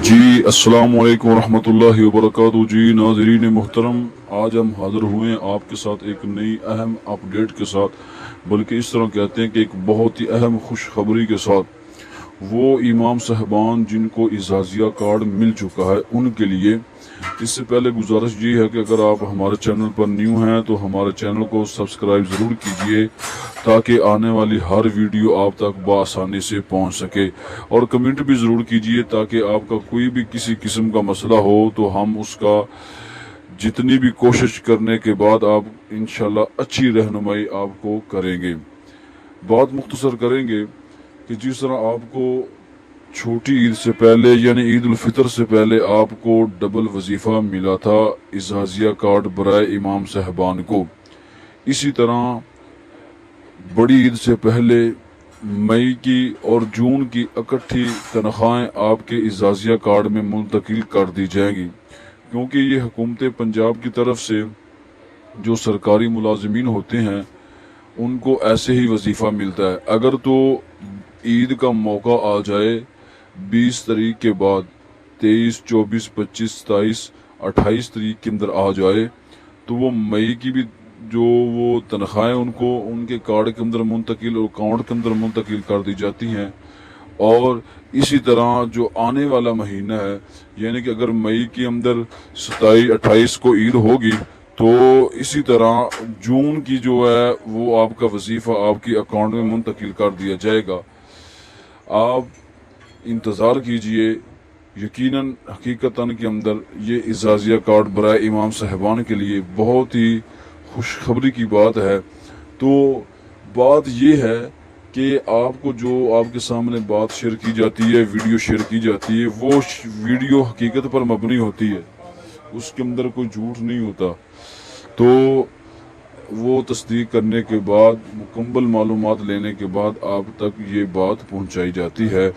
जी अस्सलाम वालेकुम रहमतुल्लाहि व बरकातहू। जी नाज़रीन मोहतरम, आज हम हाज़िर हुए हैं आपके साथ एक नई अहम अपडेट के साथ, बल्कि इस तरह कहते हैं कि एक बहुत ही अहम खुशखबरी के साथ। वो इमाम साहबान जिनको इजाज़िया कार्ड मिल चुका है उनके लिए। इससे पहले गुजारिश ये है कि अगर आप हमारे चैनल पर न्यू हैं तो हमारे चैनल को सब्सक्राइब ज़रूर कीजिए, ताकि आने वाली हर वीडियो आप तक बआसानी से पहुंच सके। और कमेंट भी ज़रूर कीजिए, ताकि आपका कोई भी किसी किस्म का मसला हो तो हम उसका जितनी भी कोशिश करने के बाद आप इंशाल्लाह अच्छी रहनुमाई आपको करेंगे। बात मुख्तसर करेंगे कि जिस तरह आपको छोटी ईद से पहले यानी ईद उल फितर से पहले आपको डबल वजीफा मिला था इजाज़िया कार्ड बराए इमाम साहबान को, इसी तरह बड़ी ईद से पहले मई की और जून की इकट्ठी तनख्वाहें आपके इजाज़िया कार्ड में मुंतकिल कर दी जाएंगी, क्योंकि ये हुकूमत पंजाब की तरफ से जो सरकारी मुलाजमीन होते हैं उनको ऐसे ही वजीफ़ा मिलता है। अगर तो ईद का मौका आ जाए 20 तारीख के बाद, 23, 24, 25, 27, 28 तारीख के अंदर आ जाए, तो वो मई की भी जो वो तनख्वाहें उनको उनके कार्ड के अंदर मुंतकिल और अकाउंट के अंदर मुंतकिल कर दी जाती हैं। और इसी तरह जो आने वाला महीना है, यानी कि अगर मई के अंदर 27, 28 को ईद होगी, तो इसी तरह जून की जो है वो आपका वजीफ़ा आपकी अकाउंट में मुंतकिल कर दिया जाएगा। आप इंतज़ार कीजिए। यकीनन हकीकतन के अंदर ये इजाज़िया कार्ड बराए इमाम साहबान के लिए बहुत ही खुशखबरी की बात है। तो बात ये है कि आपको जो आपके सामने बात शेयर की जाती है, वीडियो शेयर की जाती है, वो वीडियो हकीकत पर मबनी होती है, उसके अंदर कोई झूठ नहीं होता। तो वो तस्दीक करने के बाद, मुकम्मल मालूमात लेने के बाद आप तक ये बात पहुंचाई जाती है।